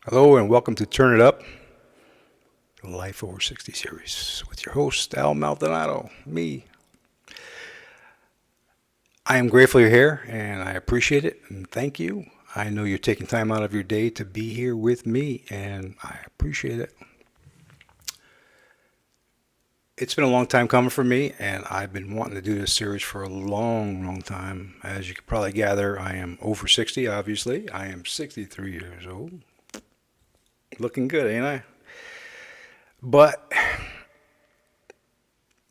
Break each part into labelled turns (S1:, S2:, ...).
S1: Hello and welcome to Turn It Up, the Life Over 60 series with your host, Al Maldonado, me. I am grateful you're here and I appreciate it and thank you. I know you're taking time out of your day to be here with me and I appreciate it. It's been a long time coming for me and I've been wanting to do this series for a long time. As you can probably gather, I am over 60, obviously. I am 63 years old. Looking good, ain't I? But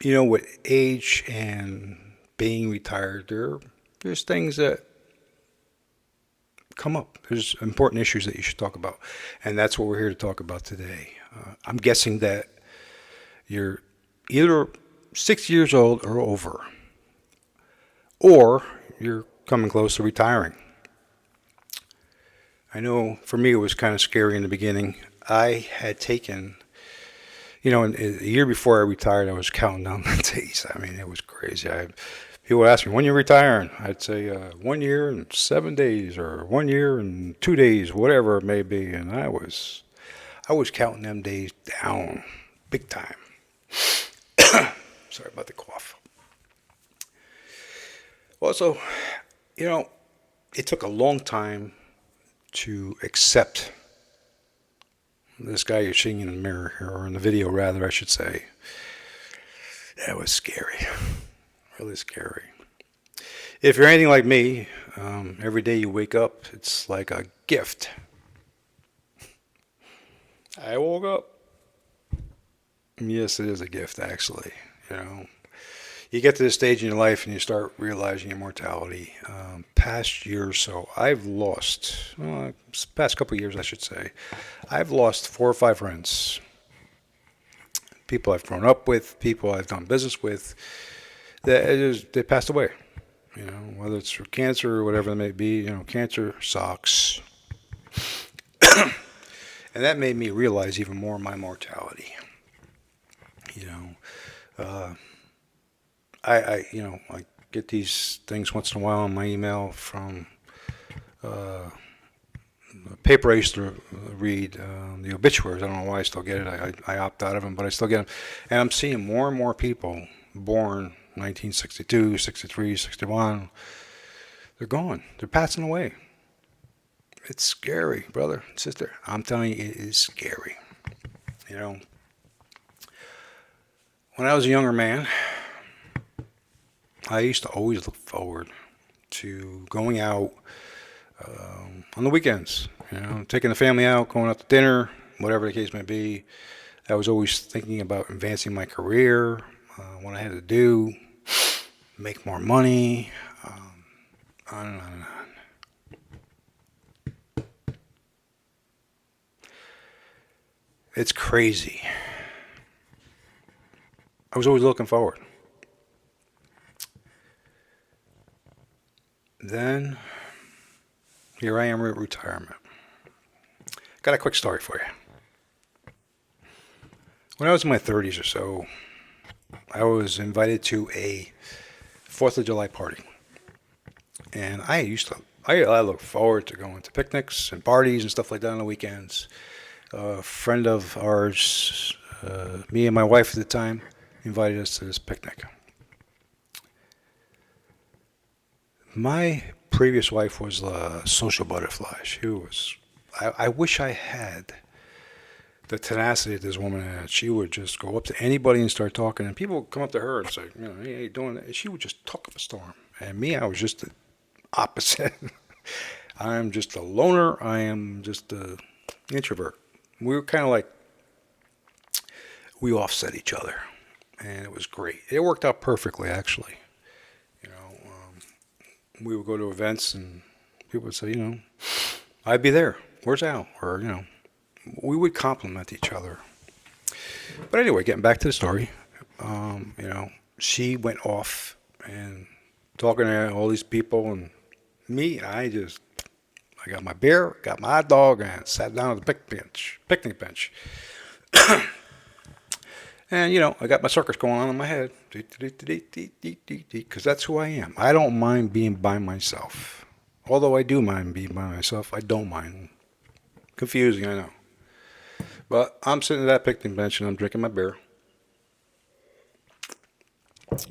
S1: with age and being retired, there's things that come up. There's important issues that you should talk about, and that's what we're here to talk about today. I'm guessing that you're either 60 years old or over, or you're coming close to retiring. I know for me it was kind of scary in the beginning. I had taken, a year before I retired, I was counting down the days. I mean, it was crazy. People would ask me, when you retiring? I'd say 1 year and 7 days, or 1 year and 2 days, whatever it may be. And I was counting them days down, big time. Sorry about the cough. Also, you know, it took a long time to accept this guy you're seeing in the mirror here, or in the video rather, I should say. That was scary, really scary. If you're anything like me, every day you wake up, it's like a gift. I woke up. Yes, it is a gift, actually. You know, you get to this stage in your life and you start realizing your mortality. Past year or so, I've lost, past couple of years, I should say, I've lost 4 or 5 friends. People I've grown up with, people I've done business with, they passed away. Whether it's for cancer or whatever it may be, cancer sucks. And that made me realize even more my mortality. You know, uh, I get these things once in a while on my email from uh, a paper I used to read, the obituaries. I don't know why I still get it. I opt out of them, but I still get them. And I'm seeing more and more people born 1962, 63, 61. They're gone. They're passing away. It's scary, brother, sister. I'm telling you, it is scary. You know, when I was a younger man, I used to always look forward to going out on the weekends. Taking the family out, going out to dinner, whatever the case may be. I was always thinking about advancing my career, what I had to do, make more money, on and on and on. It's crazy. I was always looking forward. Then here I am at retirement. Got a quick story for you. When I was in my 30s or so, I was invited to a 4th of July party. And I look forward to going to picnics and parties and stuff like that on the weekends. A friend of ours, me and my wife at the time, invited us to this picnic. My previous wife was a social butterfly. She was. I wish I had the tenacity that this woman had. She would just go up to anybody and start talking, and people would come up to her and say, hey, how you doing? And she would just talk up a storm. And me, I was just the opposite. I'm just a loner. I am just an introvert. We were kind of like, we offset each other, and it was great. It worked out perfectly, actually. You know, we would go to events, and people would say, I'd be there. Where's Al? Or we would compliment each other. But anyway, getting back to the story, she went off and talking to all these people, and me, I got my beer, got my hot dog, and sat down at the picnic bench. And, I got my circus going on in my head. Because that's who I am. I don't mind being by myself. Although I do mind being by myself, I don't mind Confusing, I know. But I'm sitting at that picnic bench and I'm drinking my beer.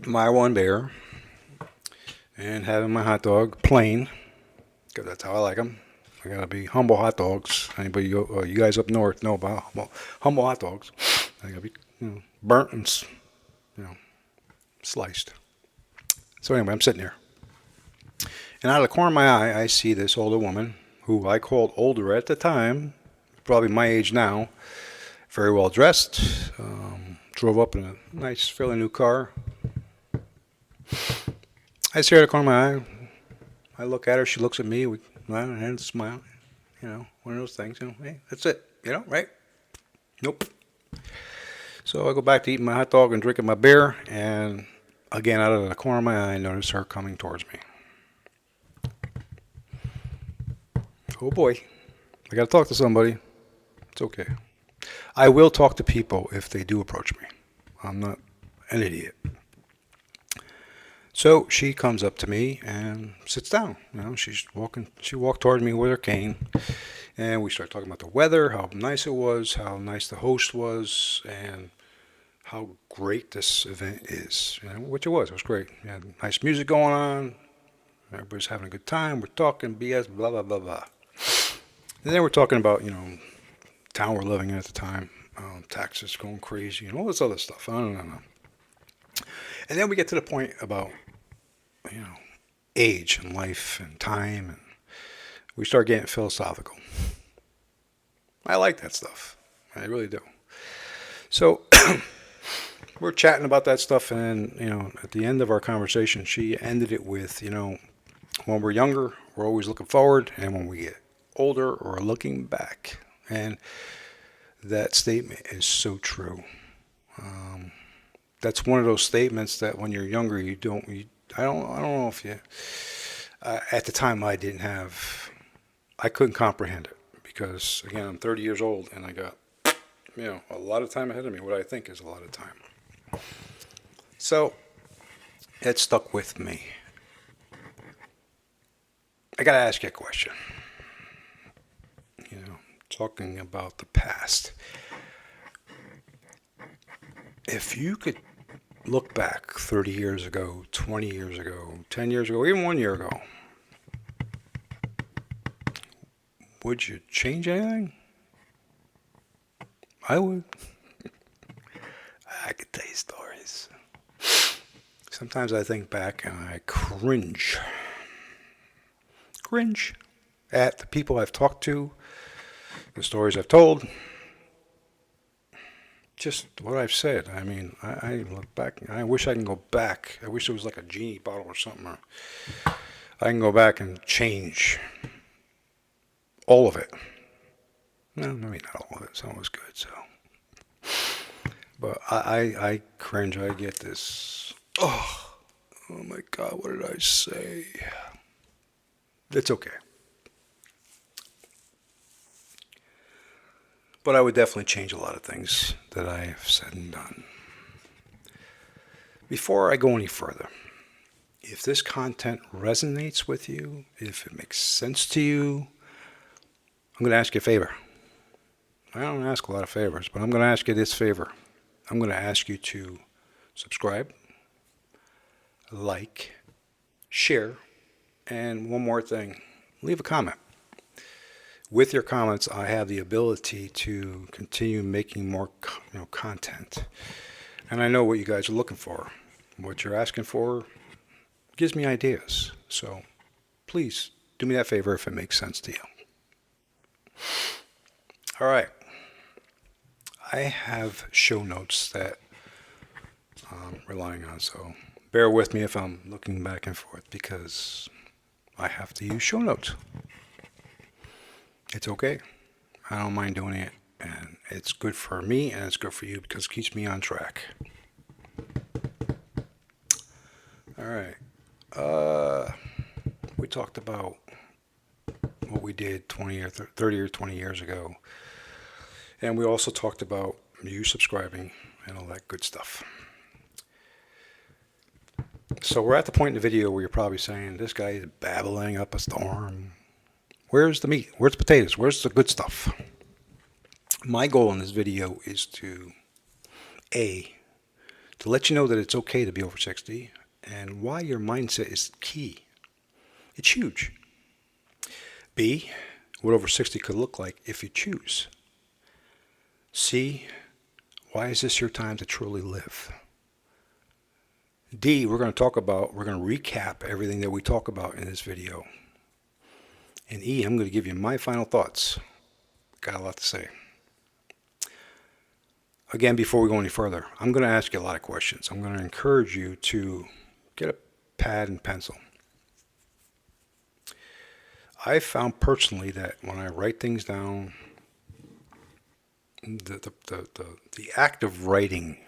S1: My one beer. And having my hot dog plain. Because that's how I like them. I gotta be humble hot dogs. Anybody, you guys up north know about humble hot dogs. They gotta be, burnt and, sliced. So anyway, I'm sitting there. And out of the corner of my eye, I see this older woman who I called older at the time, probably my age now, very well dressed, drove up in a nice, fairly new car. I see her out of the corner of my eye. I look at her, she looks at me, we nod and smile. One of those things, hey, that's it, right? Nope. So I go back to eating my hot dog and drinking my beer, and again, out of the corner of my eye, I notice her coming towards me. Oh boy, I gotta talk to somebody. It's okay. I will talk to people if they do approach me. I'm not an idiot. So she comes up to me and sits down. She's walking. She walked toward me with her cane, and we start talking about the weather, how nice it was, how nice the host was, and how great this event is. Which it was. It was great. We had nice music going on. Everybody's having a good time. We're talking BS, blah blah blah blah. And then we're talking about town we're living in at the time, taxes going crazy, and all this other stuff. I don't know. And then we get to the point about age and life and time, and we start getting philosophical. I like that stuff. I really do. So we're chatting about that stuff, and at the end of our conversation, she ended it with, when we're younger, we're always looking forward, and when we get older, we're looking back. And that statement is so true. That's one of those statements that when you're younger, I don't know if you. At the time, I couldn't comprehend it because again, I'm 30 years old and I got, a lot of time ahead of me. What I think is a lot of time. So it stuck with me. I gotta ask you a question. Talking about the past. If you could look back 30 years ago, 20 years ago, 10 years ago, even 1 year ago, would you change anything? I would. I could tell you stories. Sometimes I think back and I cringe. Cringe at the people I've talked to, the stories I've told, just what I've said. I mean, I look back, I wish I can go back. I wish it was like a genie bottle or something. I can go back and change all of it. No, maybe not all of it. Some was good, so. But I cringe. I get this, oh my God, what did I say? It's okay. But I would definitely change a lot of things that I have said and done. Before I go any further, if this content resonates with you, if it makes sense to you, I'm going to ask you a favor. I don't ask a lot of favors, but I'm going to ask you this favor. I'm going to ask you to subscribe, like, share, and one more thing, leave a comment. With your comments, I have the ability to continue making more content. And I know what you guys are looking for. What you're asking for gives me ideas. So please do me that favor if it makes sense to you. All right. I have show notes that I'm relying on, so bear with me if I'm looking back and forth because I have to use show notes. It's okay. I don't mind doing it, and it's good for me and it's good for you because it keeps me on track. All right. We talked about what we did 20 or 30 or 20 years ago, and we also talked about you subscribing and all that good stuff. So we're at the point in the video where you're probably saying, this guy is babbling up a storm. Where's the meat? Where's the potatoes? Where's the good stuff? My goal in this video is to let you know that it's okay to be over 60 and why your mindset is key. It's huge. B, what over 60 could look like if you choose. C, why is this your time to truly live? D, we're going to recap everything that we talk about in this video. And E, I'm going to give you my final thoughts. Got a lot to say. Again, before we go any further, I'm going to ask you a lot of questions. I'm going to encourage you to get a pad and pencil. I found personally that when I write things down, the act of writing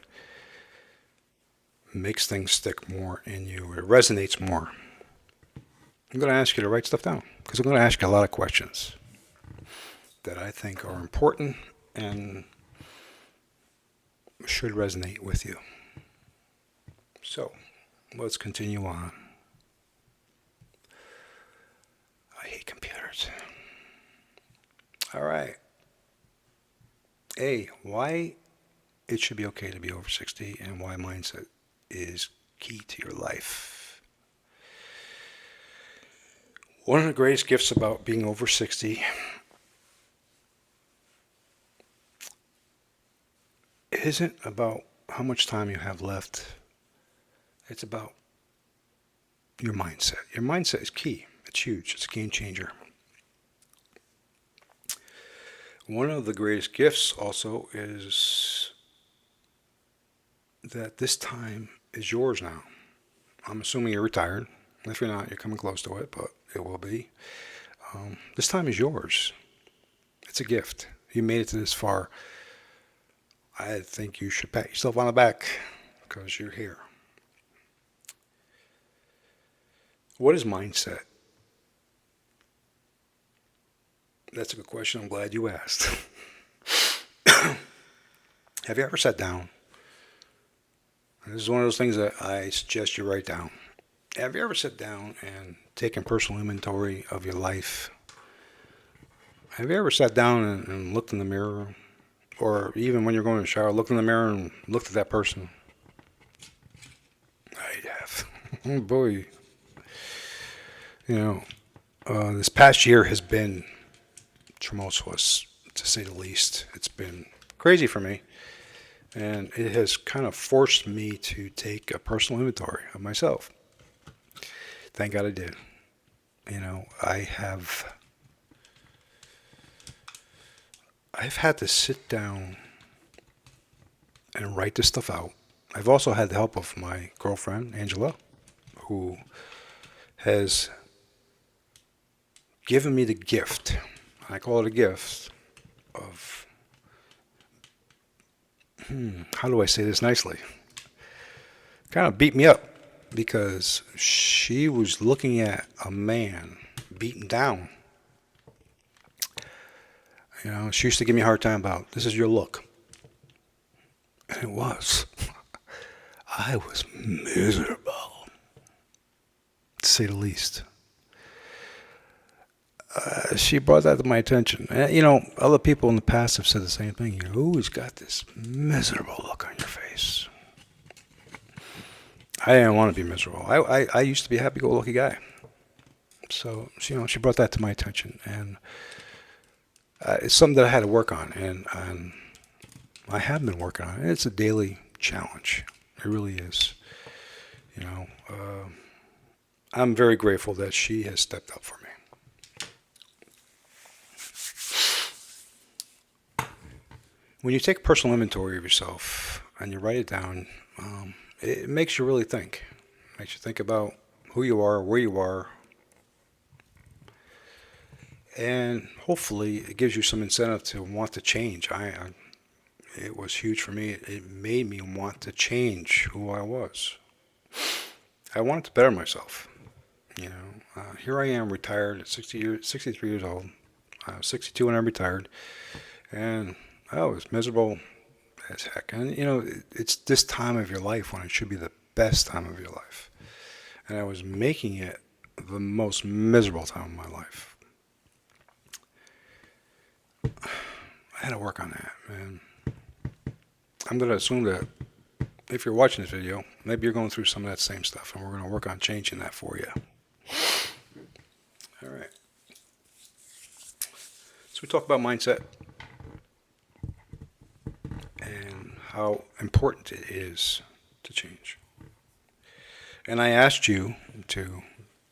S1: makes things stick more in you. It resonates more. I'm going to ask you to write stuff down because I'm going to ask you a lot of questions that I think are important and should resonate with you. So, let's continue on. I hate computers. All right. A, why it should be okay to be over 60 and why mindset is key to your life. One of the greatest gifts about being over 60 isn't about how much time you have left. It's about your mindset. Your mindset is key. It's huge. It's a game changer. One of the greatest gifts also is that this time is yours now. I'm assuming you're retired. If you're not, you're coming close to it, but it will be. This time is yours. It's a gift. You made it to this far. I think you should pat yourself on the back because you're here. What is mindset? That's a good question. I'm glad you asked. Have you ever sat down? This is one of those things that I suggest you write down. Have you ever sat down and taken personal inventory of your life? Have you ever sat down and looked in the mirror? Or even when you're going to the shower, looked in the mirror and looked at that person? I have. Oh boy. This past year has been tumultuous, to say the least. It's been crazy for me. And it has kind of forced me to take a personal inventory of myself. Thank God I did. I've had to sit down and write this stuff out. I've also had the help of my girlfriend, Angela, who has given me the gift, I call it a gift, of, how do I say this nicely? Kind of beat me up because she was looking at a man beaten down. She used to give me a hard time about, this is your look. And it was. I was miserable, to say the least. She brought that to my attention. And, other people in the past have said the same thing. You've always got this miserable look on your face. I didn't want to be miserable. I used to be a happy-go-lucky guy. So, she brought that to my attention. And it's something that I had to work on. And I have been working on it. And it's a daily challenge. It really is. I'm very grateful that she has stepped up for me. When you take personal inventory of yourself and you write it down, it makes you really think. It makes you think about who you are, where you are, and hopefully it gives you some incentive to want to change. It was huge for me. It made me want to change who I was. I wanted to better myself. Here I am, retired at 63 years old. I was 62 when I retired, and I was miserable as heck. And it's this time of your life when it should be the best time of your life, and I was making it the most miserable time of my life. I had to work on that, man. I'm going to assume that if you're watching this video, maybe you're going through some of that same stuff, and we're going to work on changing that for you. All right. So we talk about mindset and how important it is to change. And I asked you to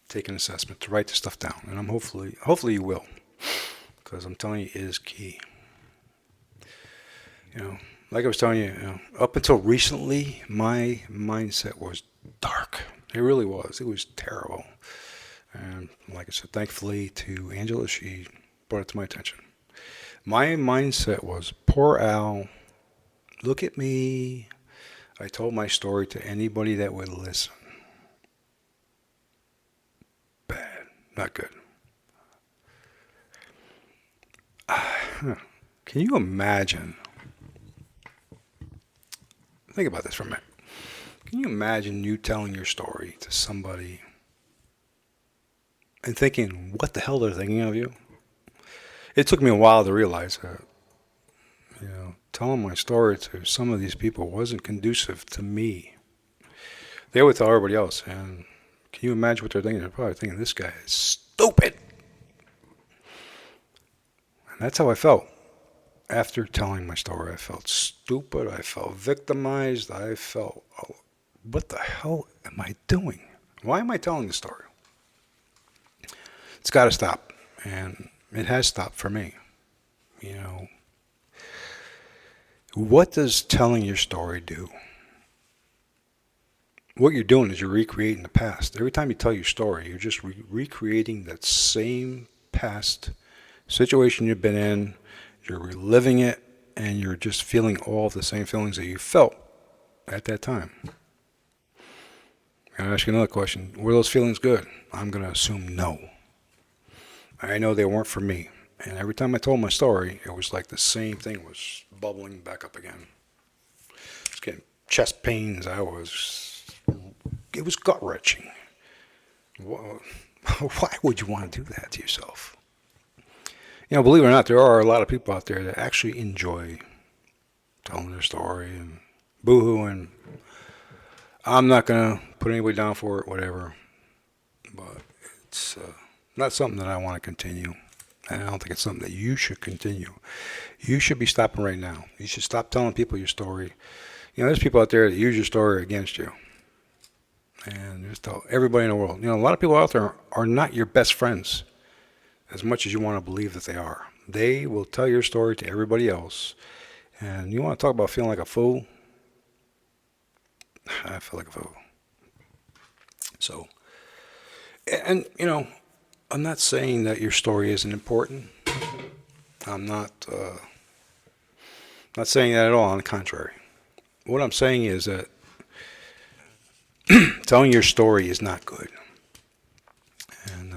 S1: take an assessment, to write the stuff down, and I'm hopefully you will, because I'm telling you, it is key. You know, like I was telling you, up until recently, my mindset was dark. It really was. It was terrible. And like I said, thankfully to Angela, she brought it to my attention. My mindset was, poor Al, look at me. I told my story to anybody that would listen. Bad. Not good. Can you imagine? Think about this for a minute. Can you imagine you telling your story to somebody and thinking, what the hell they're thinking of you? It took me a while to realize that, telling my story to some of these people wasn't conducive to me. They would tell everybody else, and can you imagine what they're thinking? They're probably thinking, this guy is stupid. And that's how I felt. After telling my story, I felt stupid. I felt victimized. I felt, what the hell am I doing? Why am I telling this story? It's got to stop. And it has stopped for me. What does telling your story do? What you're doing is you're recreating the past. Every time you tell your story, you're just recreating that same past situation you've been in. You're reliving it, and you're just feeling all of the same feelings that you felt at that time. I'm going to ask you another question. Were those feelings good? I'm going to assume no. I know they weren't for me. And every time I told my story, it was like the same thing was bubbling back up again. I was getting chest pains. It was gut-wrenching. Why would you want to do that to yourself? Believe it or not, there are a lot of people out there that actually enjoy telling their story and boo-hooing. I'm not going to put anybody down for it, whatever. But it's not something that I want to continue. And I don't think it's something that you should continue. You should be stopping right now. You should stop telling people your story. There's people out there that use your story against you. And just tell everybody in the world. A lot of people out there are not your best friends as much as you want to believe that they are. They will tell your story to everybody else. And you want to talk about feeling like a fool? I feel like a fool. So, and I'm not saying that your story isn't important. I'm not saying that at all. On the contrary. What I'm saying is that telling your story is not good. And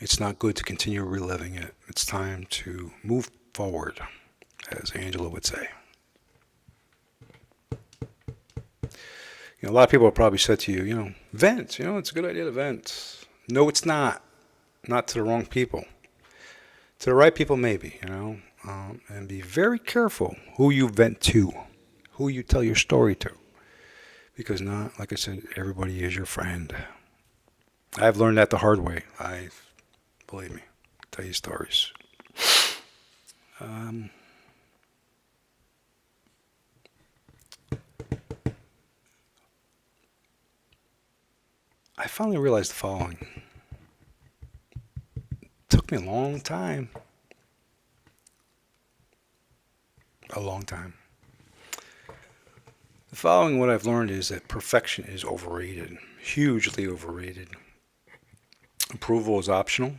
S1: it's not good to continue reliving it. It's time to move forward, as Angela would say. A lot of people have probably said to you, vent. It's a good idea to vent. No, it's not. Not to the wrong people. To the right people, maybe, and be very careful who you vent to, who you tell your story to. Because not, like I said, everybody is your friend. I've learned that the hard way. Believe me, I tell you stories. I finally realized the following. It took me a long time. A long time. The following, what I've learned is that perfection is overrated. Hugely overrated. Approval is optional.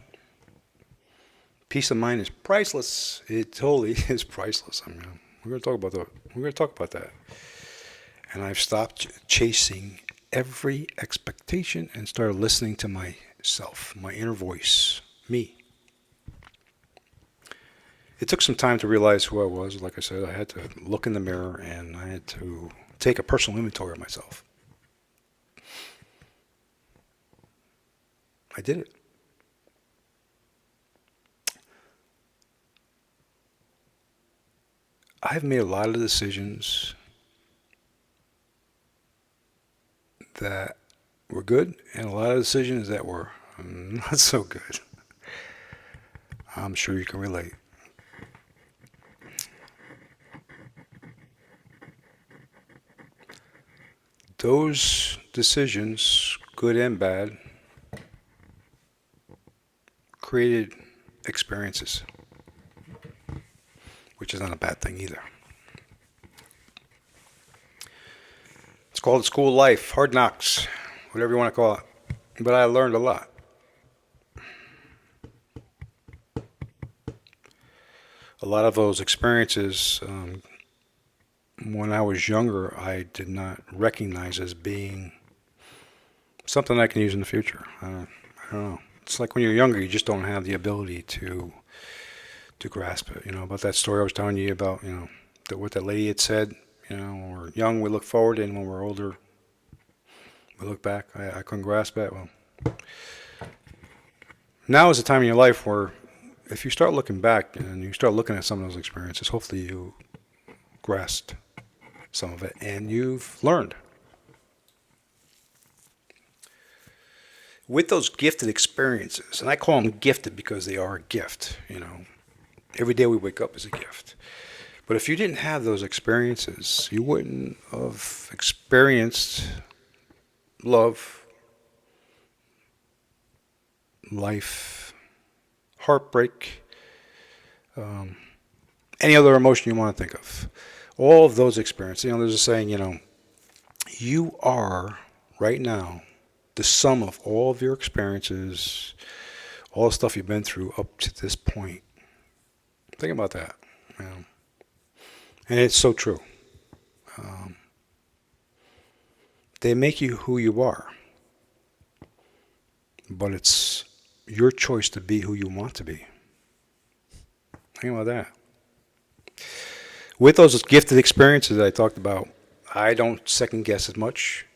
S1: Peace of mind is priceless. It totally is priceless. We're going to talk about that. We're going to talk about that. And I've stopped chasing every expectation and started listening to myself, my inner voice, me. It took some time to realize who I was. Like I said, I had to look in the mirror and I had to take a personal inventory of myself. I did it. I've made a lot of decisions that were good and a lot of decisions that were not so good. I'm sure you can relate. Those decisions, good and bad, created experiences, which is not a bad thing either. It's called school life, hard knocks, whatever you want to call it. But I learned a lot. A lot of those experiences, when I was younger, I did not recognize as being something I can use in the future. I don't know. It's like when you're younger, you just don't have the ability to grasp it. About that story I was telling you about, what that lady had said. When we're young, we look forward, and when we're older, we look back. I couldn't grasp that. Well, now is the time in your life where if you start looking back and you start looking at some of those experiences, hopefully you grasped some of it and you've learned. With those gifted experiences, and I call them gifted because they are a gift, every day we wake up is a gift. But if you didn't have those experiences, you wouldn't have experienced love, life, heartbreak, any other emotion you want to think of. All of those experiences. There's a saying, you are right now the sum of all of your experiences, all the stuff you've been through up to this point. Think about that. And it's so true. They make you who you are. But it's your choice to be who you want to be. Think about that. With those gifted experiences that I talked about, I don't second guess as much.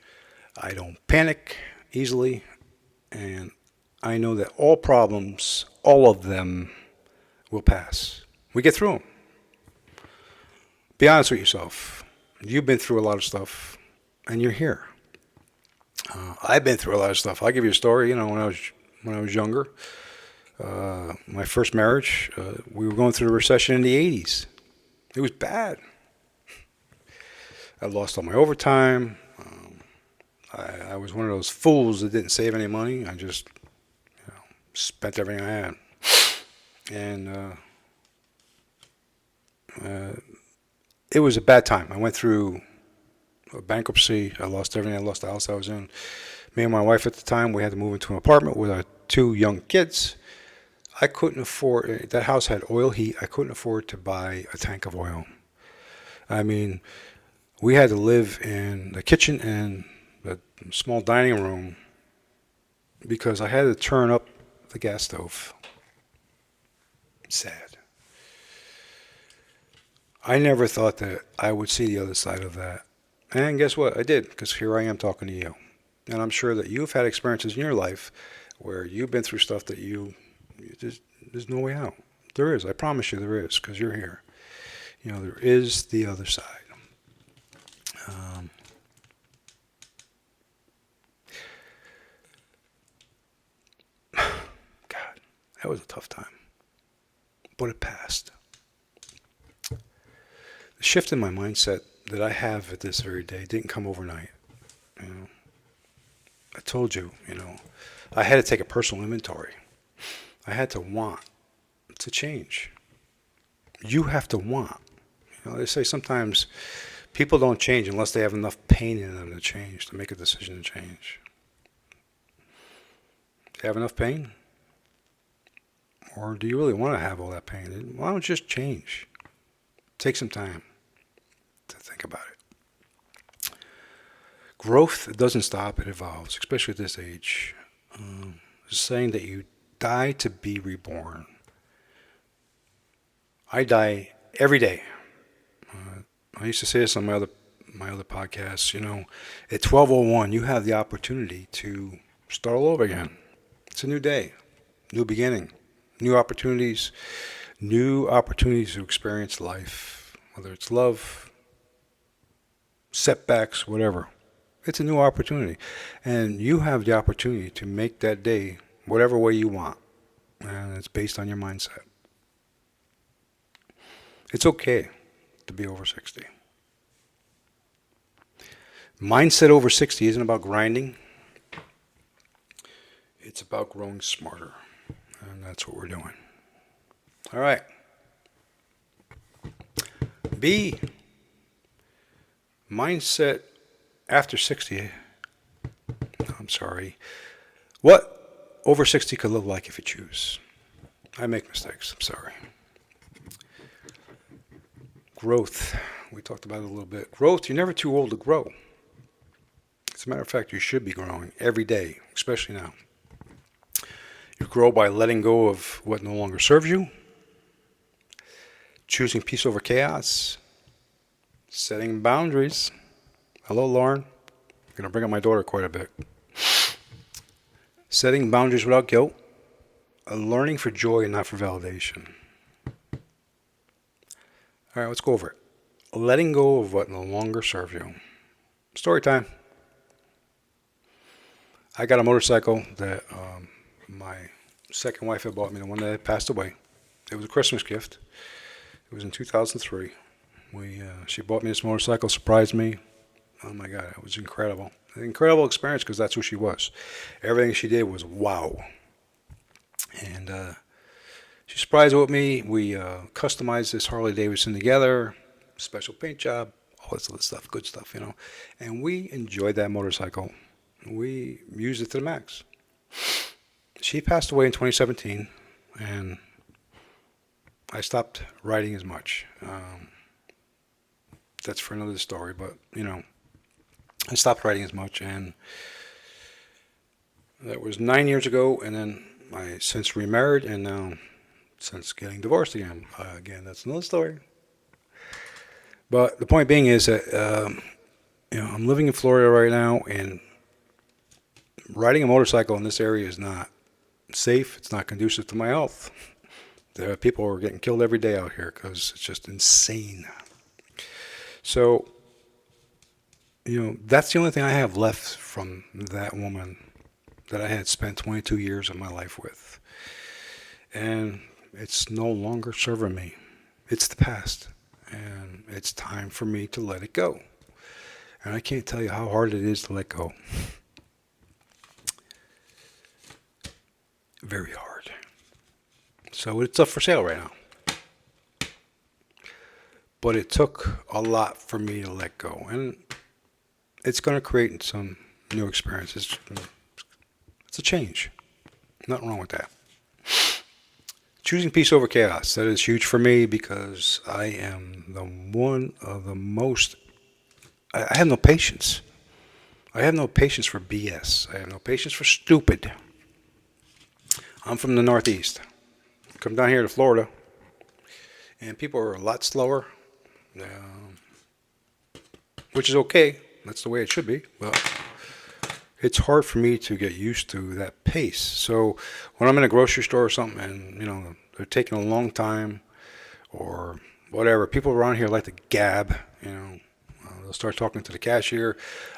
S1: I don't panic easily. And I know that all problems, all of them, will pass. We get through them. Be honest with yourself. You've been through a lot of stuff, and you're here. I've been through a lot of stuff. I'll give you a story. When I was younger, my first marriage, we were going through the recession in the 80s. It was bad. I lost all my overtime. I was one of those fools that didn't save any money. I just spent everything I had. And it was a bad time. I went through a bankruptcy. I lost everything. I lost the house I was in. Me and my wife at the time, we had to move into an apartment with our 2 young kids. I couldn't afford, that house had oil heat. I couldn't afford to buy a tank of oil. I mean, we had to live in the kitchen and the small dining room because I had to turn up the gas stove. Sad. I never thought that I would see the other side of that. And guess what? I did, because here I am talking to you. And I'm sure that you've had experiences in your life where you've been through stuff that there's no way out. There is. I promise you there is, because you're here. There is the other side. God, that was a tough time. But it passed. The shift in my mindset that I have at this very day didn't come overnight. I told you, I had to take a personal inventory. I had to want to change. You have to want. They say sometimes people don't change unless they have enough pain in them to change, to make a decision to change. Do you have enough pain? Or do you really want to have all that pain? Why don't you just change? Take some time to think about it. Growth doesn't stop, it evolves, especially at this age. It's saying that you die to be reborn. I die every day. I used to say this on my other podcasts. At 12:01, you have the opportunity to start all over again. It's a new day, new beginning, new opportunities to experience life whether it's love, setbacks, whatever. It's a new opportunity. And you have the opportunity to make that day whatever way you want. And it's based on your mindset. It's okay to be over 60. Mindset over 60 isn't about grinding. It's about growing smarter. And that's what we're doing. All right. B. Mindset after 60. I'm sorry. What over 60 could look like if you choose. I make mistakes. I'm sorry. Growth. We talked about it a little bit. Growth, you're never too old to grow. As a matter of fact, you should be growing every day, especially now. You grow by letting go of what no longer serves you, choosing peace over chaos, setting boundaries. Hello, Lauren. I'm going to bring up my daughter quite a bit. Setting boundaries without guilt, learning for joy and not for validation. All right, let's go over it. Letting go of what no longer serves you. Story time. I got a motorcycle that my second wife had bought me, the one that had passed away. It was a Christmas gift. It was in 2003. She bought me this motorcycle, surprised me. Oh my God, it was incredible. An incredible experience because that's who she was. Everything she did was wow. And she surprised with me. We customized this Harley Davidson together, special paint job, all this other stuff, good stuff, you know. And we enjoyed that motorcycle. We used it to the max. She passed away in 2017, and I stopped riding as much. That's for another story, but, you know, I stopped riding as much, and that was 9 years ago, and then I since remarried, and now since getting divorced again. Again, that's another story. But the point being is that, you know, I'm living in Florida right now, and riding a motorcycle in this area is not safe. It's not conducive to my health. There are people who are getting killed every day out here because it's just insane. So, you know, that's the only thing I have left from that woman that I had spent 22 years of my life with. And it's no longer serving me. It's the past. And it's time for me to let it go. And I can't tell you how hard it is to let go. Very hard. So it's up for sale right now. But it took a lot for me to let go. And it's going to create some new experiences. It's a change. Nothing wrong with that. Choosing peace over chaos. That is huge for me because I am the one of the most... I have no patience. I have no patience for BS. I have no patience for stupid. I'm from the Northeast. Come down here to Florida, and people are a lot slower, which is okay. That's the way it should be. But it's hard for me to get used to that pace. So when I'm in a grocery store or something, and you know they're taking a long time, or whatever, people around here like to gab. You know, they'll start talking to the cashier.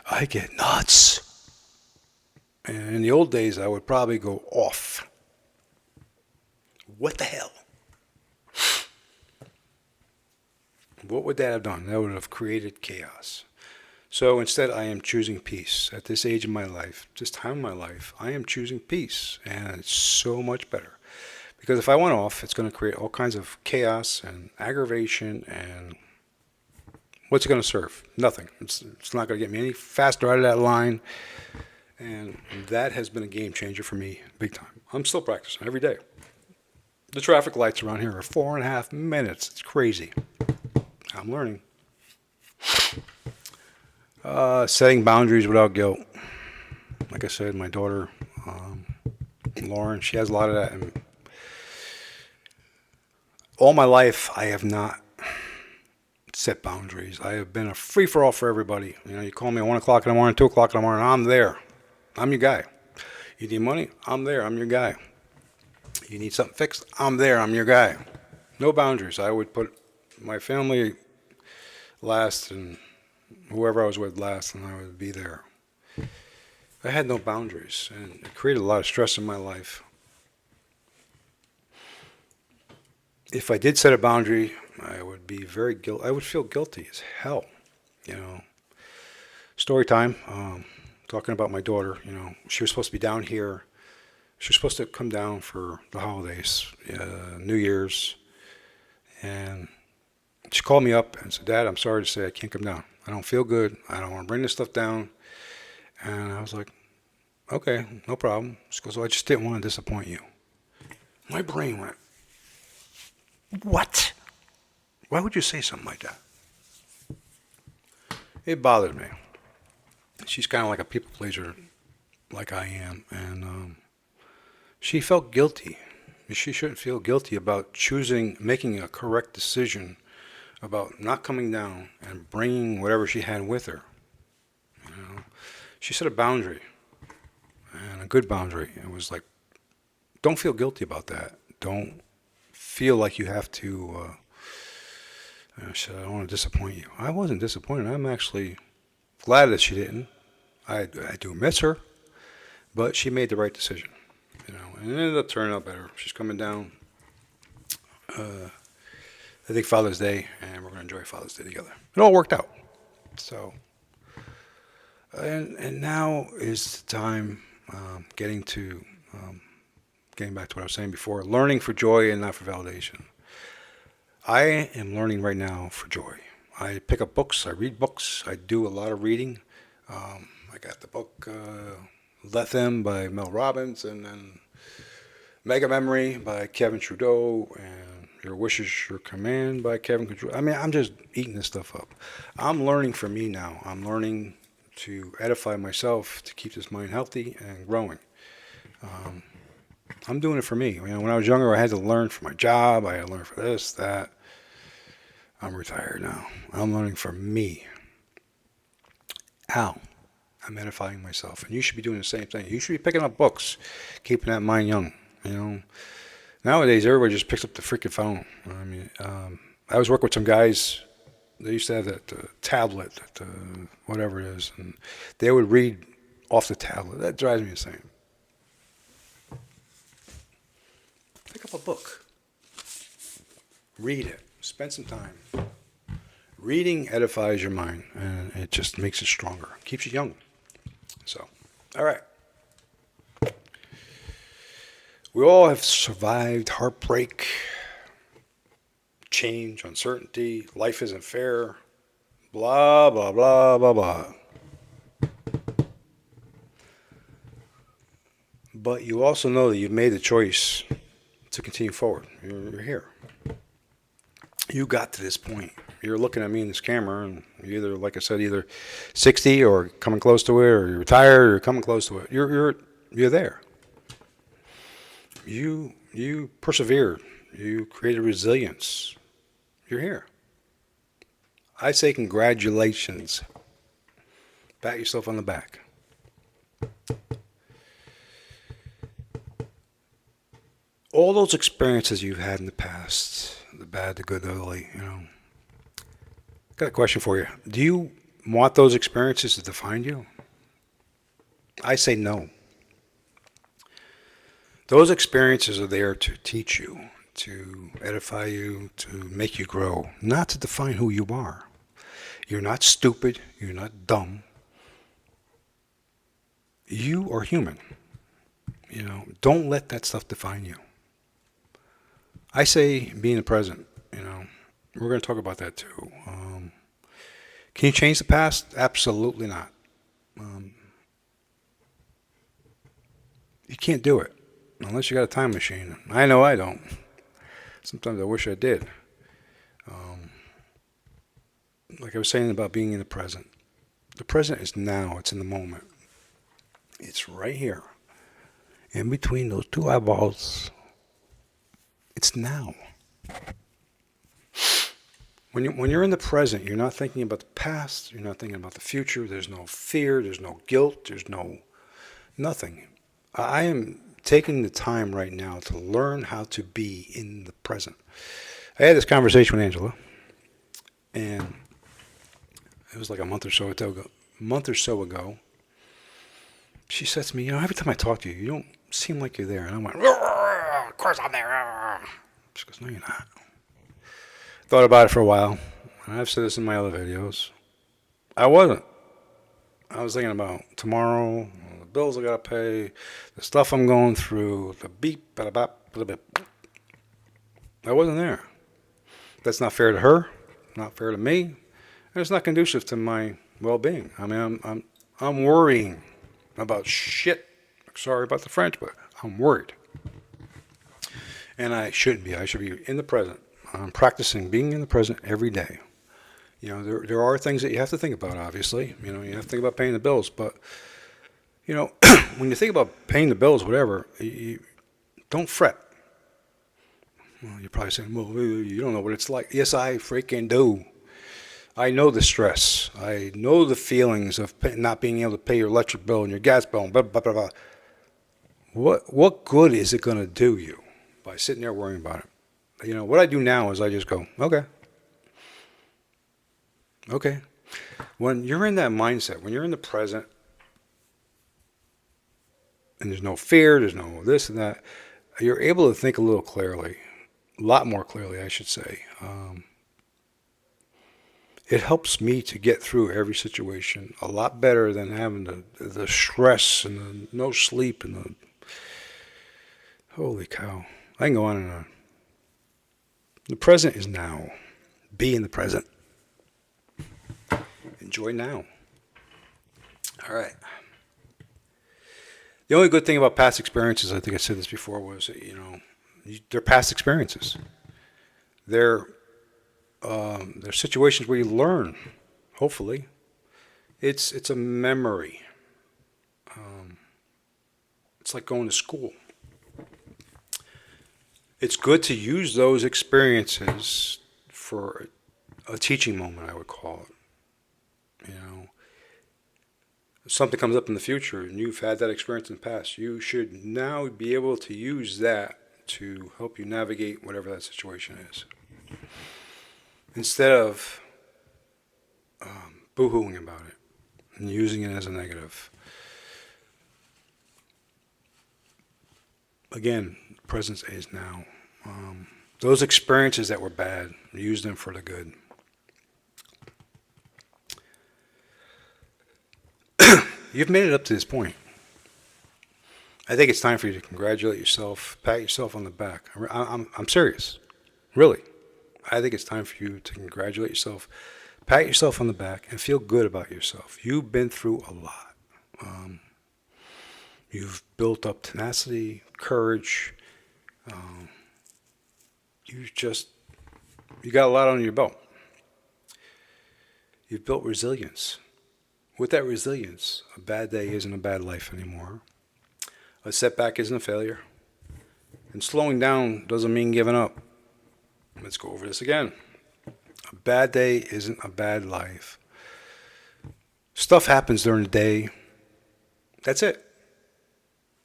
S1: I get nuts. And in the old days, I would probably go off. What the hell? What would that have done? That would have created chaos. So instead, I am choosing peace. At this age of my life, this time of my life, I am choosing peace. And it's so much better. Because if I went off, it's going to create all kinds of chaos and aggravation. And what's it going to serve? Nothing. It's not going to get me any faster out of that line. And that has been a game changer for me big time. I'm still practicing every day. The traffic lights around here are 4.5 minutes. It's crazy. I'm learning. Setting boundaries without guilt. Like I said, my daughter, Lauren, she has a lot of that. And all my life, I have not set boundaries. I have been a free-for-all for everybody. You know, you call me at 1 o'clock in the morning, 2 o'clock in the morning, I'm there. I'm your guy. You need money? I'm there. I'm your guy. You need something fixed? I'm there. I'm your guy. No boundaries. I would put my family last, and whoever I was with last, and I would be there. I had no boundaries, and it created a lot of stress in my life. If I did set a boundary, I would be very guilty. I would feel guilty as hell, you know. Story time. Talking about my daughter. You know, she was supposed to be down here. She was supposed to come down for the holidays, New Year's, and she called me up and said, "Dad, I'm sorry to say I can't come down. I don't feel good. I don't want to bring this stuff down." And I was like, "Okay, no problem." She goes, "Well, I just didn't want to disappoint you." My brain went, "What? Why would you say something like that?" It bothered me. She's kind of like a people pleaser, like I am, and she felt guilty. She shouldn't feel guilty about making a correct decision about not coming down and bringing whatever she had with her. You know, she set a boundary, and a good boundary. It was like, don't feel guilty about that. Don't feel like you have to. She said, "I don't want to disappoint you." I wasn't disappointed. I'm actually glad that she didn't. I do miss her, but she made the right decision. You know, and it ended up turning out better. She's coming down. I think Father's Day, and we're going to enjoy Father's Day together. It all worked out. So, and now is the time getting back to what I was saying before, learning for joy and not for validation. I am learning right now for joy. I pick up books. I read books. I do a lot of reading. I got the book Let Them by Mel Robbins, and then Mega Memory by Kevin Trudeau, and Your Wish Is Your Command by Kevin Trudeau. I mean, I'm just eating this stuff up. I'm learning for me now. I'm learning to edify myself, to keep this mind healthy and growing. I'm doing it for me. You know, when I was younger, I had to learn for my job. I had to learn for this, that. I'm retired now. I'm learning for me. How? I'm edifying myself. And you should be doing the same thing. You should be picking up books, keeping that mind young. You know, nowadays everybody just picks up the freaking phone. I mean, I was working with some guys. They used to have that tablet, whatever it is, and they would read off the tablet. That drives me insane. Pick up a book. Read it. Spend some time. Reading edifies your mind, and it just makes it stronger. Keeps you young. So, all right. We all have survived heartbreak, change, uncertainty, life isn't fair, blah, blah, blah, blah, blah. But you also know that you've made the choice to continue forward. You're here. You got to this point. You're looking at me in this camera, and you're either, like I said, either 60 or coming close to it, or you're retired or coming close to it. You're there. You persevered. You created resilience. You're here. I say congratulations. Pat yourself on the back. All those experiences you've had in the past, the bad, the good, the ugly, you know. Got a question for you. Do you want those experiences to define you? I say no. Those experiences are there to teach you, to edify you, to make you grow, not to define who you are. You're not stupid. You're not dumb. You are human. You know, don't let that stuff define you. I say be in the present, you know. We're going to talk about that too. Can you change the past? Absolutely not. You can't do it unless you got a time machine. I know I don't. Sometimes I wish I did. Like I was saying about being in the present. The present is now. It's in the moment. It's right here. In between those two eyeballs. It's now. When you're in the present, you're not thinking about the past. You're not thinking about the future. There's no fear. There's no guilt. There's nothing. I am taking the time right now to learn how to be in the present. I had this conversation with Angela, and It was like a month or so ago. She said to me, every time I talk to you, you don't seem like you're there. And I went, of course I'm there. She goes, no, you're not. Thought about it for a while. And I've said this in my other videos. I wasn't. I was thinking about tomorrow, the bills I got to pay, the stuff I'm going through, the beep, bada-bop, bada-bip. I wasn't there. That's not fair to her, not fair to me, and it's not conducive to my well-being. I mean, I'm worrying about shit. Sorry about the French, but I'm worried. And I shouldn't be. I should be in the present. I'm practicing being in the present every day. There are things that you have to think about, obviously. You have to think about paying the bills. But, when you think about paying the bills, whatever, you don't fret. Well, you're probably saying, well, you don't know what it's like. Yes, I freaking do. I know the stress. I know the feelings of not being able to pay your electric bill and your gas bill. Blah, blah, blah, blah. What good is it going to do you by sitting there worrying about it? What I do now is I just go, okay. Okay. When you're in that mindset, when you're in the present, and there's no fear, there's no this and that, you're able to think a little clearly, a lot more clearly, I should say. It helps me to get through every situation a lot better than having the stress and the no sleep and the, holy cow. I can go on and on. The present is now. Be in the present. Enjoy now. All right. The only good thing about past experiences, I think I said this before, was they're past experiences. They're situations where you learn. Hopefully, it's a memory. It's like going to school. It's good to use those experiences for a teaching moment, I would call it. If something comes up in the future and you've had that experience in the past, you should now be able to use that to help you navigate whatever that situation is. Instead of boo-hooing about it and using it as a negative. Again, presence is now. Those experiences that were bad, use them for the good. You've made it up to this point. I think it's time for you to congratulate yourself, pat yourself on the back. I'm serious, really. I think it's time for you to congratulate yourself, pat yourself on the back, and feel good about yourself. You've been through a lot. You've built up tenacity, courage. You got a lot under your belt. You've built resilience. With that resilience, a bad day isn't a bad life anymore. A setback isn't a failure. And slowing down doesn't mean giving up. Let's go over this again. A bad day isn't a bad life. Stuff happens during the day. That's it.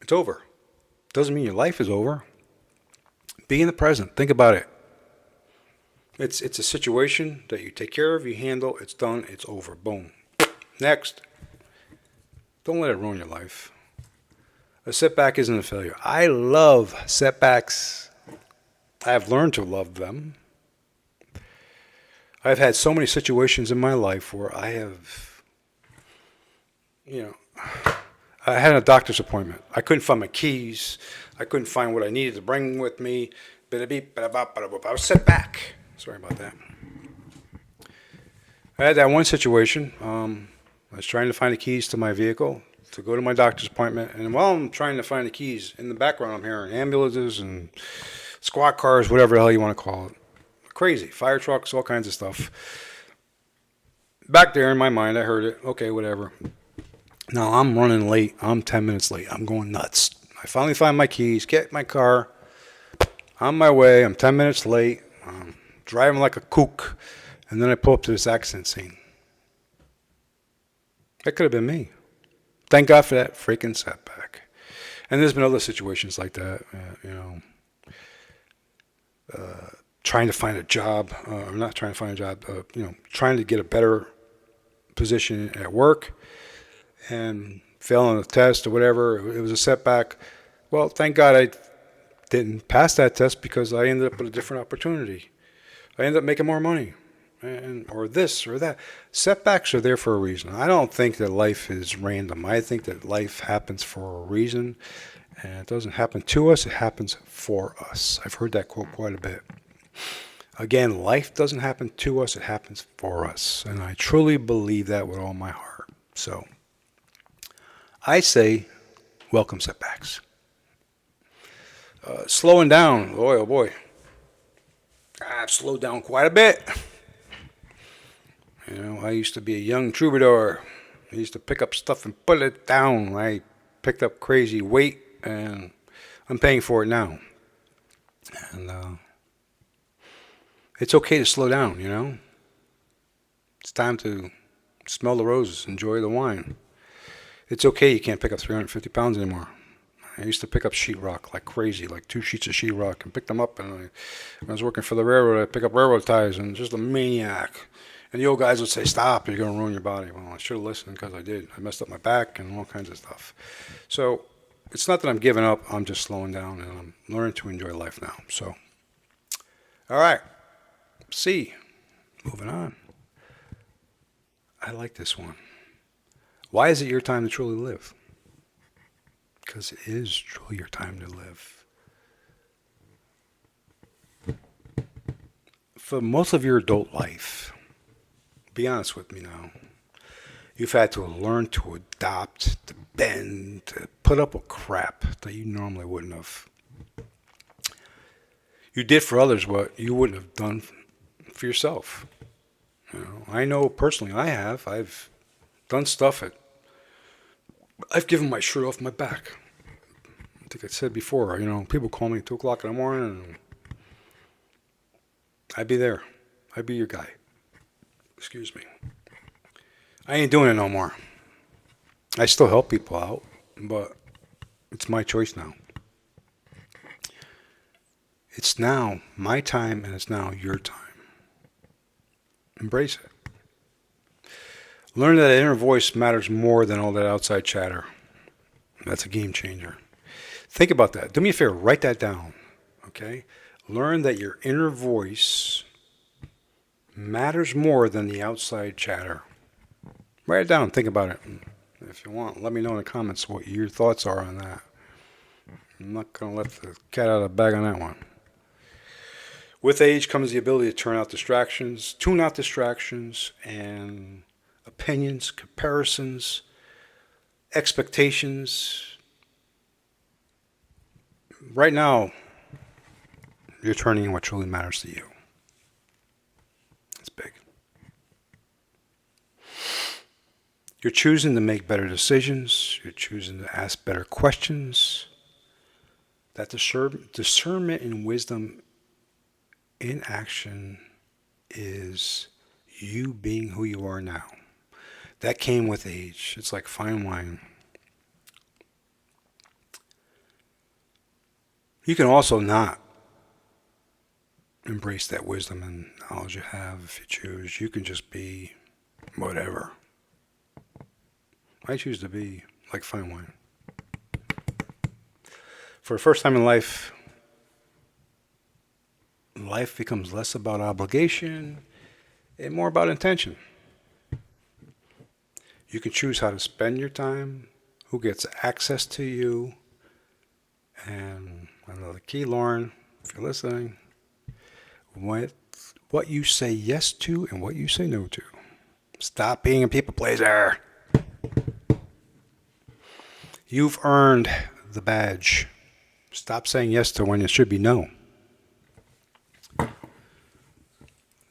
S1: It's over. Doesn't mean your life is over. Be in the present. Think about it. It's a situation that you take care of, you handle, it's done, it's over. Boom. Next. Don't let it ruin your life. A setback isn't a failure. I love setbacks. I've learned to love them. I've had so many situations in my life where I have, I had a doctor's appointment. I couldn't find my keys. I couldn't find what I needed to bring with me. I was set back. Sorry about that. I had that one situation. I was trying to find the keys to my vehicle to go to my doctor's appointment. And while I'm trying to find the keys, in the background I'm hearing ambulances and squad cars, whatever the hell you want to call it. Crazy. Fire trucks, all kinds of stuff. Back there in my mind, I heard it. Okay, whatever. Now I'm running late. I'm 10 minutes late. I'm going nuts. I finally find my keys, get my car. On my way. I'm 10 minutes late. I'm driving like a kook. And then I pull up to this accident scene. That could have been me. Thank God for that freaking setback. And there's been other situations like that, trying to find a job, or not trying to find a job, trying to get a better position at work and fail on a test or whatever. It was a setback. Well, thank God I didn't pass that test because I ended up with a different opportunity. I ended up making more money, or this or that. Setbacks are there for a reason. I don't think that life is random. I think that life happens for a reason, and it doesn't happen to us. It happens for us. I've heard that quote quite a bit. Again, life doesn't happen to us. It happens for us, and I truly believe that with all my heart. So I say, welcome setbacks. Slowing down, boy, oh boy. I've slowed down quite a bit. You know, I used to be a young troubadour. I used to pick up stuff and put it down. I picked up crazy weight, and I'm paying for it now. And it's okay to slow down, you know. It's time to smell the roses, enjoy the wine. It's okay you can't pick up 350 pounds anymore. I used to pick up sheetrock like crazy, like 2 sheets of sheetrock, and pick them up. And when I was working for the railroad, I'd pick up railroad ties, and just a maniac. And the old guys would say, stop, you're going to ruin your body. Well, I should have listened because I did. I messed up my back and all kinds of stuff. So it's not that I'm giving up. I'm just slowing down, and I'm learning to enjoy life now. So, all right. C. Moving on. I like this one. Why is it your time to truly live? Because it is truly your time to live. For most of your adult life, be honest with me now, you've had to learn to adopt, to bend, to put up with crap that you normally wouldn't have. You did for others what you wouldn't have done for yourself. You know, I know personally I have. I've done stuff I've given my shirt off my back. I think I said before, you know, people call me at 2 o'clock in the morning and I'd be there. I'd be your guy. Excuse me. I ain't doing it no more. I still help people out, but it's my choice now. It's now my time and it's now your time. Embrace it. Learn that inner voice matters more than all that outside chatter. That's a game changer. Think about that. Do me a favor, write that down. Okay? Learn that your inner voice matters more than the outside chatter. Write it down. Think about it. If you want, let me know in the comments what your thoughts are on that. I'm not going to let the cat out of the bag on that one. With age comes the ability to tune out distractions, and opinions, comparisons, expectations. Right now, you're turning in what truly matters to you. It's big. You're choosing to make better decisions. You're choosing to ask better questions. That discernment and wisdom in action is you being who you are now. That came with age. It's like fine wine. You can also not embrace that wisdom and knowledge you have if you choose. You can just be whatever. I choose to be like fine wine. For the first time in life, life becomes less about obligation and more about intention. You can choose how to spend your time, who gets access to you, and another key, Lauren, if you're listening, what you say yes to and what you say no to. Stop being a people pleaser. You've earned the badge. Stop saying yes to when it should be no.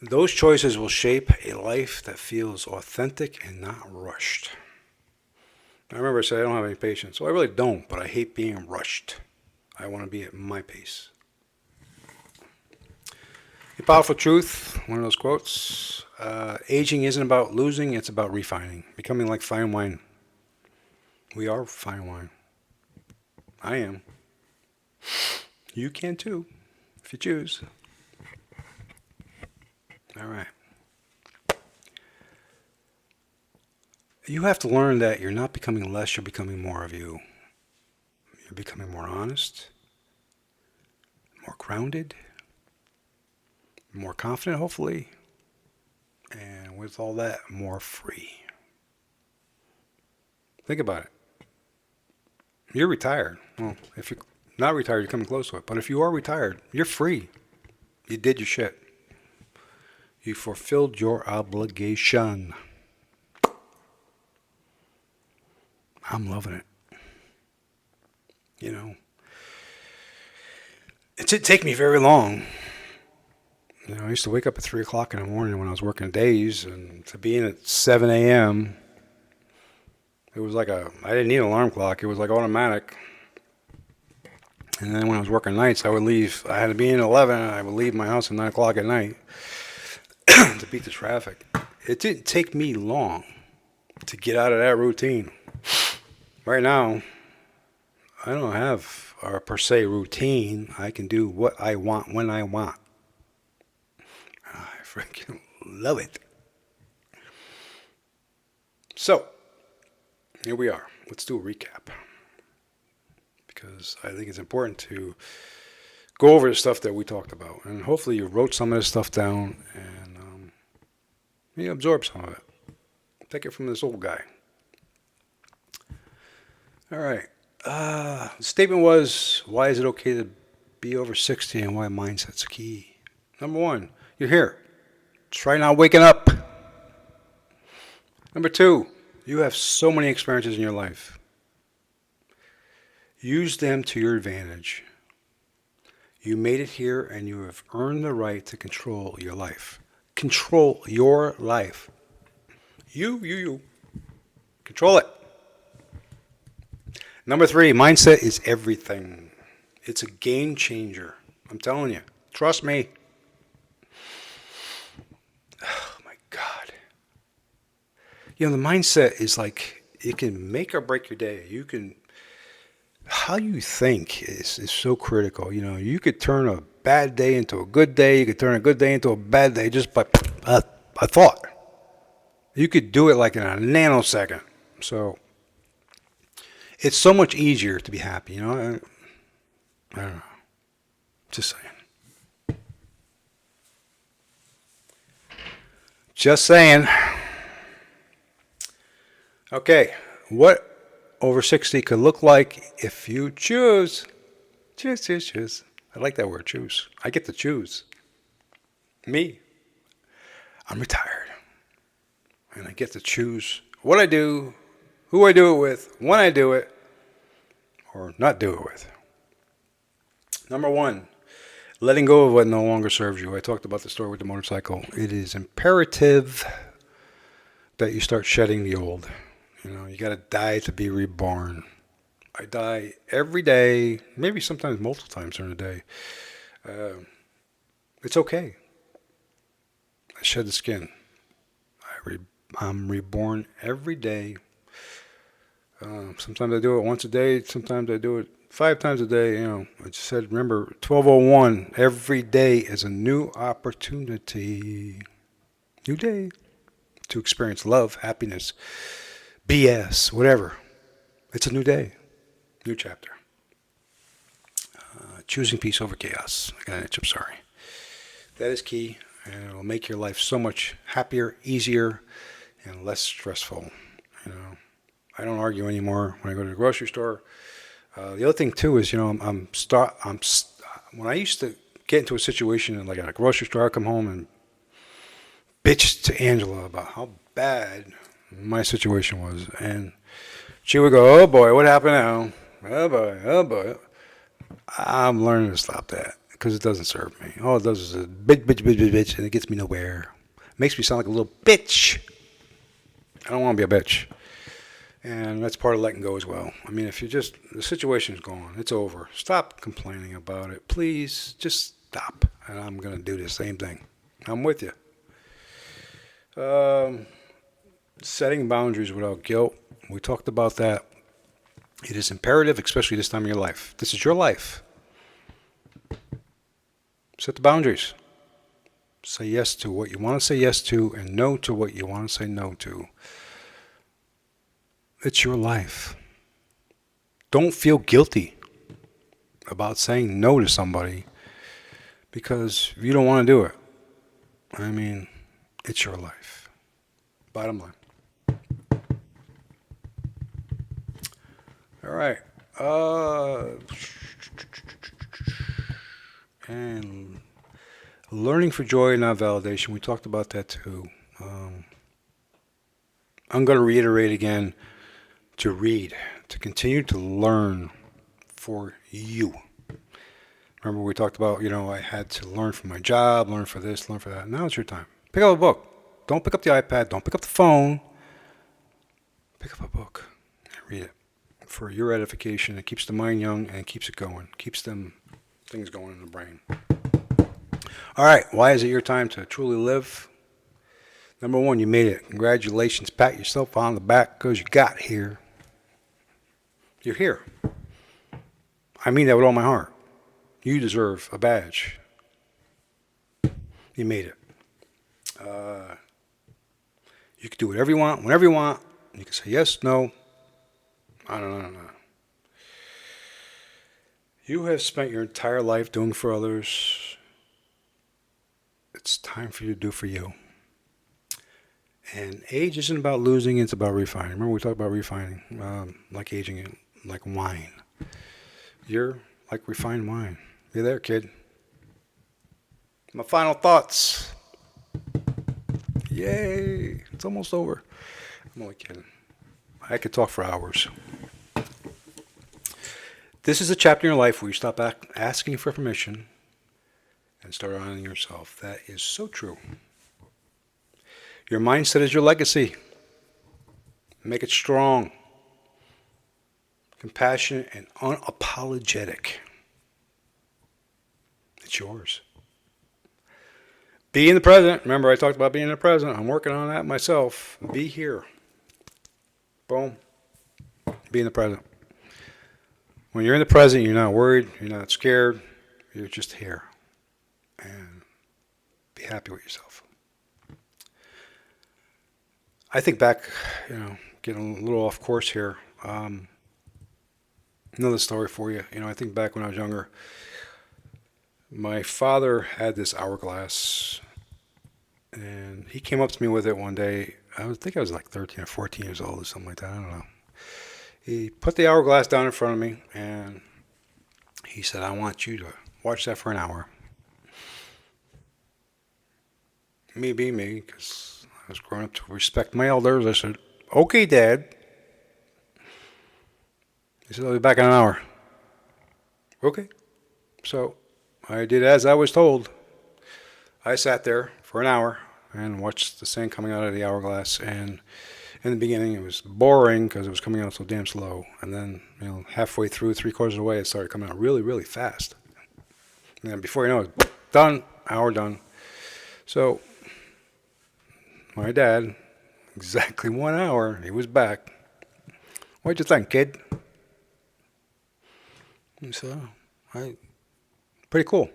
S1: Those choices will shape a life that feels authentic and not rushed. I remember I said I don't have any patience. Well, I really don't, but I hate being rushed. I want to be at my pace. A powerful truth, one of those quotes. Aging isn't about losing, it's about refining. Becoming like fine wine. We are fine wine. I am. You can too, if you choose. All right. You have to learn that you're not becoming less, you're becoming more of you. You're becoming more honest, more grounded, more confident, hopefully, and with all that, more free. Think about it. You're retired. Well, if you're not retired, you're coming close to it. But if you are retired, you're free. You did your shit. You fulfilled your obligation. I'm loving it. You know, it didn't take me very long. You know, I used to wake up at 3 o'clock in the morning when I was working days, and to be in at 7 a.m., it was like I didn't need an alarm clock. It was like automatic. And then when I was working nights, I had to be in at 11, and I would leave my house at 9 o'clock at night to beat the traffic. It didn't take me long to get out of that routine. Right now, I don't have a per se routine. I can do what I want when I want. I freaking love it. So, here we are. Let's do a recap. Because I think it's important to go over the stuff that we talked about. And hopefully you wrote some of this stuff down and you absorb some of it. Take it from this old guy. All right. The statement was, why is it okay to be over 60 and why mindset's key? Number one, you're here. Try not waking up. Number two, you have so many experiences in your life. Use them to your advantage. You made it here and you have earned the right to control your life. Control your life. You. Control it. Number three, mindset is everything. It's a game changer. I'm telling you. Trust me. Oh my God. You know, the mindset is like, it can make or break your day. How you think is so critical. You know, you could turn a bad day into a good day. You could turn a good day into a bad day just by a thought. You could do it like in a nanosecond. So it's so much easier to be happy. You know, I don't know. Just saying. Just saying. Okay, what over 60 could look like if you choose. Choose. I like that word, choose. I get to choose. Me. I'm retired. And I get to choose what I do, who I do it with, when I do it, or not do it with. Number one, letting go of what no longer serves you. I talked about the story with the motorcycle. It is imperative that you start shedding the old. You know, you got to die to be reborn. I die every day, maybe sometimes multiple times during the day. It's okay. I shed the skin. I'm reborn every day. Sometimes I do it once a day. Sometimes I do it 5 times a day. You know, I just said, remember, 1201, every day is a new opportunity. New day to experience love, happiness, BS, whatever. It's a new day, new chapter. Choosing peace over chaos. I got an itch, I'm sorry. That is key, and it will make your life so much happier, easier, and less stressful. You know, I don't argue anymore when I go to the grocery store. The other thing too is, you know, when I used to get into a situation like at a grocery store, I'd come home and bitch to Angela about how bad my situation was, and she would go, "Oh boy, what happened now? Oh boy." I'm learning to stop that because it doesn't serve me. All it does is a bitch, and it gets me nowhere. It makes me sound like a little bitch. I don't want to be a bitch. And that's part of letting go as well. I mean, if the situation's gone, it's over. Stop complaining about it. Please, just stop. And I'm going to do the same thing. I'm with you. Setting boundaries without guilt. We talked about that. It is imperative, especially this time of your life. This is your life. Set the boundaries. Say yes to what you want to say yes to and no to what you want to say no to. It's your life. Don't feel guilty about saying no to somebody because you don't want to do it. I mean, it's your life. Bottom line. All right. And learning for joy, not validation. We talked about that too. I'm going to reiterate again to read, to continue to learn for you. Remember we talked about, I had to learn for my job, learn for this, learn for that. Now it's your time. Pick up a book. Don't pick up the iPad. Don't pick up the phone. Pick up a book and read it for your edification. It keeps the mind young and it keeps it going. Keeps them things going in the brain. All right. Why is it your time to truly live? Number one, you made it. Congratulations. Pat yourself on the back because you got here. You're here. I mean that with all my heart. You deserve a badge. You made it. You can do whatever you want, whenever you want. You can say yes, no. I don't know. You have spent your entire life doing for others. It's time for you to do for you. And age isn't about losing, it's about refining. Remember we talked about refining, like aging, like wine. You're like refined wine. You're there, kid. My final thoughts. Yay, it's almost over. I'm only kidding. I could talk for hours. This is a chapter in your life where you stop asking for permission and start honoring yourself. That is so true. Your mindset is your legacy. Make it strong, compassionate, and unapologetic. It's yours. Be in the present. Remember, I talked about being in the present. I'm working on that myself. Be here. Boom. Be in the present. When you're in the present, you're not worried. You're not scared. You're just here. And be happy with yourself. I think back, getting a little off course here. Another story for you. I think back when I was younger. My father had this hourglass, and he came up to me with it one day. I think I was like 13 or 14 years old or something like that. I don't know. He put the hourglass down in front of me, and he said, I want you to watch that for an hour. Me being me, because I was growing up to respect my elders. I said, okay, Dad. He said, I'll be back in an hour. Okay. So I did as I was told. I sat there for an hour and watched the sand coming out of the hourglass. And in the beginning, it was boring because it was coming out so damn slow. And then, halfway through, 3/4 of the way, it started coming out really, really fast. And then before you know it, done, hour done. So my dad, exactly 1 hour, he was back. What'd you think, kid? He said, pretty cool.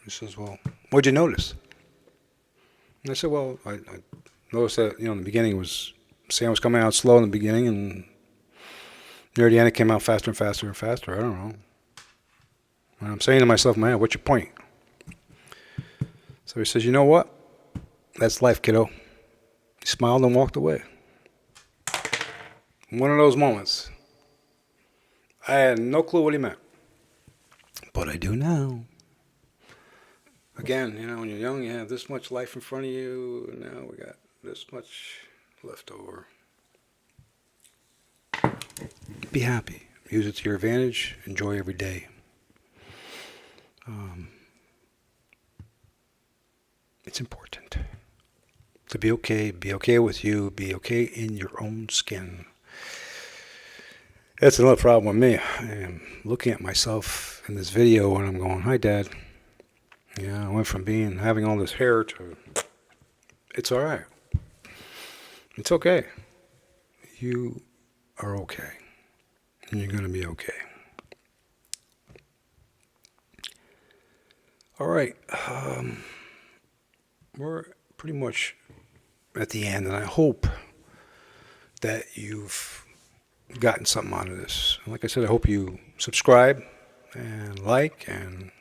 S1: He says, well, what'd you notice? And I said, well, I noticed that, in the beginning sand was coming out slow in the beginning, and near the end it came out faster and faster and faster. I don't know. And I'm saying to myself, man, what's your point? So he says, you know what? That's life, kiddo. He smiled and walked away. One of those moments. I had no clue what he meant. But I do now. Again, when you're young, you have this much life in front of you, and now we got this much left over. Be happy. Use it to your advantage. Enjoy every day. It's important to be okay with you, be okay in your own skin. That's another problem with me. I am looking at myself in this video and I'm going, hi, Dad. I went from having all this hair to, it's all right. It's okay. You are okay. And you're going to be okay. All right. We're pretty much at the end, and I hope that you've gotten something out of this. And like I said, I hope you subscribe and like and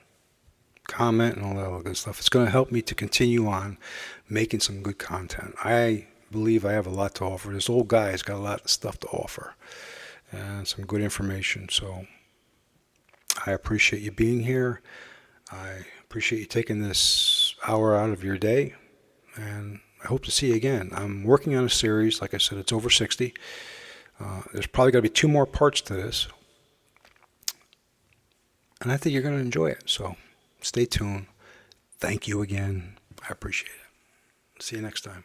S1: comment and all that other good stuff. It's going to help me to continue on making some good content. I believe I have a lot to offer. This old guy's got a lot of stuff to offer and some good information. So I appreciate you being here. I appreciate you taking this hour out of your day, and I hope to see you again. I'm working on a series. Like I said, it's over 60. There's probably going to be 2 more parts to this, and I think you're going to enjoy it. So stay tuned. Thank you again. I appreciate it. See you next time.